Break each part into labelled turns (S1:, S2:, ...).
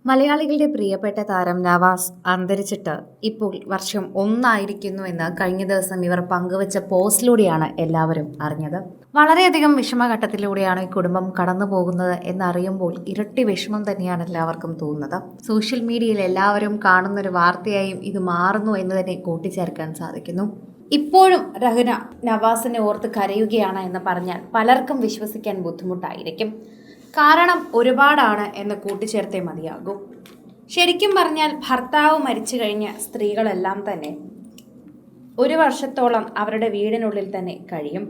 S1: മലയാളികളുടെ പ്രിയപ്പെട്ട താരം നവാസ് അന്തരിച്ചിട്ട് ഇപ്പോൾ വർഷം 1 എന്ന് കഴിഞ്ഞ ദിവസം ഇവർ പങ്കുവച്ച പോസ്റ്റിലൂടെയാണ് എല്ലാവരും അറിഞ്ഞത്. വളരെയധികം വിഷമഘട്ടത്തിലൂടെയാണ് ഈ കുടുംബം കടന്നു പോകുന്നത് എന്നറിയുമ്പോൾ ഇരട്ടി വിഷമം തന്നെയാണ് എല്ലാവർക്കും തോന്നുന്നത്. സോഷ്യൽ മീഡിയയിൽ എല്ലാവരും കാണുന്നൊരു വാർത്തയായും ഇത് മാറുന്നു എന്ന് തന്നെ കൂട്ടിച്ചേർക്കാൻ സാധിക്കുന്നു. ഇപ്പോഴും രഹന നവാസിനെ ഓർത്ത് കരയുകയാണ് എന്ന് പറഞ്ഞാൽ പലർക്കും വിശ്വസിക്കാൻ ബുദ്ധിമുട്ടായിരിക്കും. കാരണം ഒരുപാടാണ് എന്ന് കൂട്ടിച്ചേർത്തേ മതിയാകൂ. ശരിക്കും പറഞ്ഞാൽ ഭർത്താവ് മരിച്ചു കഴിഞ്ഞ സ്ത്രീകളെല്ലാം തന്നെ 1 വർഷത്തോളം അവരുടെ വീടിനുള്ളിൽ തന്നെ കഴിയും.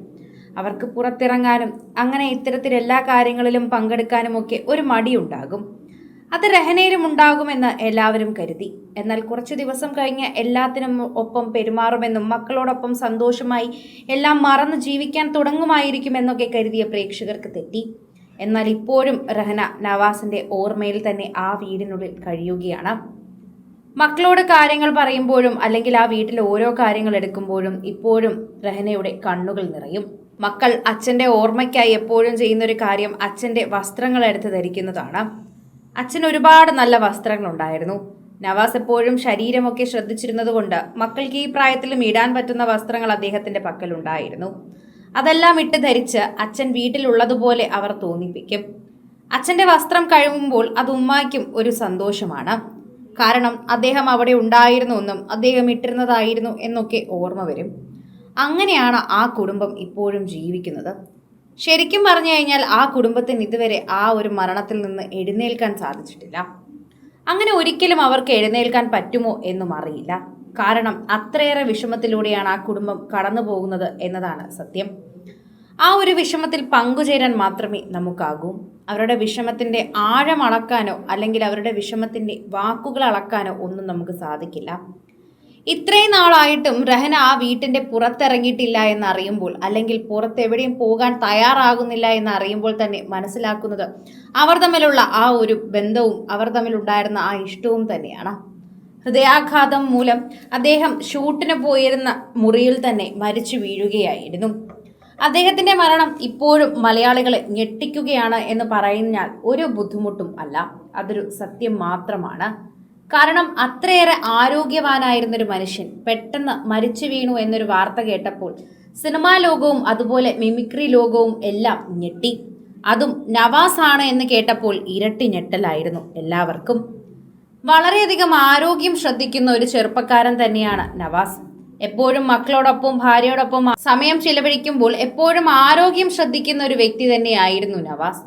S1: അവർക്ക് പുറത്തിറങ്ങാനും അങ്ങനെ ഇത്തരത്തിൽ എല്ലാ കാര്യങ്ങളിലും പങ്കെടുക്കാനുമൊക്കെ ഒരു മടിയുണ്ടാകും. അത് രഹനയിലും ഉണ്ടാകുമെന്ന് എല്ലാവരും കരുതി. എന്നാൽ കുറച്ച് ദിവസം കഴിഞ്ഞ് എല്ലാത്തിനും ഒപ്പം പെരുമാറുമെന്നും മക്കളോടൊപ്പം സന്തോഷമായി എല്ലാം മറന്ന് ജീവിക്കാൻ തുടങ്ങുമായിരിക്കുമെന്നൊക്കെ കരുതിയ പ്രേക്ഷകർക്ക് തെറ്റി. എന്നാൽ ഇപ്പോഴും രഹന നവാസിന്റെ ഓർമ്മയിൽ തന്നെ ആ വീടിനുള്ളിൽ കഴിയുകയാണ്. മക്കളോട് കാര്യങ്ങൾ പറയുമ്പോഴും അല്ലെങ്കിൽ ആ വീട്ടിൽ ഓരോ കാര്യങ്ങൾ എടുക്കുമ്പോഴും ഇപ്പോഴും രഹനയുടെ കണ്ണുകൾ നിറയും. മക്കൾ അച്ഛന്റെ ഓർമ്മയ്ക്കായി എപ്പോഴും ചെയ്യുന്നൊരു കാര്യം അച്ഛന്റെ വസ്ത്രങ്ങൾ എടുത്ത് ധരിക്കുന്നതാണ്. അച്ഛന് ഒരുപാട് നല്ല വസ്ത്രങ്ങളുണ്ടായിരുന്നു. നവാസ് എപ്പോഴും ശരീരമൊക്കെ ശ്രദ്ധിച്ചിരുന്നത് കൊണ്ട് മക്കൾക്ക് ഈ പ്രായത്തിലും ഇടാൻ പറ്റുന്ന വസ്ത്രങ്ങൾ അദ്ദേഹത്തിന്റെ പക്കലുണ്ടായിരുന്നു. അതെല്ലാം ഇട്ട് ധരിച്ച് അച്ഛൻ വീട്ടിലുള്ളതുപോലെ അവർ തോന്നിപ്പിക്കും. അച്ഛൻ്റെ വസ്ത്രം കഴുകുമ്പോൾ അത് ഉമ്മായ്ക്കും ഒരു സന്തോഷമാണ്. കാരണം അദ്ദേഹം അവിടെ ഉണ്ടായിരുന്നു എന്നും അദ്ദേഹം ഇട്ടിരുന്നതായിരുന്നു എന്നൊക്കെ ഓർമ്മ വരും. അങ്ങനെയാണ് ആ കുടുംബം ഇപ്പോഴും ജീവിക്കുന്നത്. ശരിക്കും പറഞ്ഞു കഴിഞ്ഞാൽ ആ കുടുംബത്തിന് ഇതുവരെ ആ ഒരു മരണത്തിൽ നിന്ന് എഴുന്നേൽക്കാൻ സാധിച്ചിട്ടില്ല. അങ്ങനെ ഒരിക്കലും അവർക്ക് എഴുന്നേൽക്കാൻ പറ്റുമോ എന്നും അറിയില്ല. കാരണം അത്രയേറെ വിഷമത്തിലൂടെയാണ് ആ കുടുംബം കടന്നു പോകുന്നത് എന്നതാണ് സത്യം. ആ ഒരു വിഷമത്തിൽ പങ്കുചേരാൻ മാത്രമേ നമുക്കാകൂ. അവരുടെ വിഷമത്തിൻ്റെ ആഴം അളക്കാനോ അല്ലെങ്കിൽ അവരുടെ വിഷമത്തിൻ്റെ വാക്കുകൾ അളക്കാനോ ഒന്നും നമുക്ക് സാധിക്കില്ല. ഇത്രയും നാളായിട്ടും രഹന ആ വീട്ടിൻ്റെ പുറത്തിറങ്ങിയിട്ടില്ല എന്നറിയുമ്പോൾ അല്ലെങ്കിൽ പുറത്തെവിടെയും പോകാൻ തയ്യാറാകുന്നില്ല എന്നറിയുമ്പോൾ തന്നെ മനസ്സിലാക്കുന്നത് അവർ തമ്മിലുള്ള ആ ഒരു ബന്ധവും അവർ തമ്മിലുണ്ടായിരുന്ന ആ ഇഷ്ടവും തന്നെയാണ്. ഹൃദയാഘാതം മൂലം അദ്ദേഹം ഷൂട്ടിന് പോയിരുന്ന മുറിയിൽ തന്നെ മരിച്ചു വീഴുകയായിരുന്നു. അദ്ദേഹത്തിന്റെ മരണം ഇപ്പോഴും മലയാളികളെ ഞെട്ടിക്കുകയാണ് എന്ന് പറഞ്ഞാൽ ഒരു ബുദ്ധിമുട്ടും അല്ല, അതൊരു സത്യം മാത്രമാണ്. കാരണം അത്രയേറെ ആരോഗ്യവാനായിരുന്നൊരു മനുഷ്യൻ പെട്ടെന്ന് മരിച്ചു വീണു എന്നൊരു വാർത്ത കേട്ടപ്പോൾ സിനിമാ ലോകവും അതുപോലെ മിമിക്രി ലോകവും എല്ലാം ഞെട്ടി. അതും നവാസ് ആണ് എന്ന് കേട്ടപ്പോൾ ഇരട്ടി ഞെട്ടലായിരുന്നു എല്ലാവർക്കും. വളരെയധികം ആരോഗ്യം ശ്രദ്ധിക്കുന്ന ഒരു ചെറുപ്പക്കാരൻ തന്നെയാണ് നവാസ്. എപ്പോഴും മക്കളോടൊപ്പം ഭാര്യയോടൊപ്പം സമയം ചിലവഴിക്കുമ്പോൾ എപ്പോഴും ആരോഗ്യം ശ്രദ്ധിക്കുന്ന ഒരു വ്യക്തി തന്നെയായിരുന്നു നവാസ്.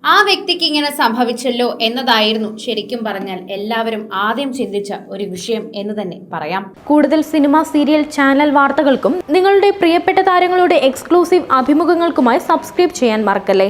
S1: ആ വ്യക്തിക്ക് ഇങ്ങനെ സംഭവിച്ചല്ലോ എന്നതായിരുന്നു ശരിക്കും പറഞ്ഞാൽ എല്ലാവരും ആദ്യം ചിന്തിച്ച ഒരു വിഷയം എന്ന് തന്നെ പറയാം.
S2: കൂടുതൽ സിനിമ, സീരിയൽ, ചാനൽ വാർത്തകൾക്കും നിങ്ങളുടെ പ്രിയപ്പെട്ട താരങ്ങളുടെ എക്സ്ക്ലൂസീവ് അഭിമുഖങ്ങൾക്കുമായി സബ്സ്ക്രൈബ് ചെയ്യാൻ മറക്കല്ലേ.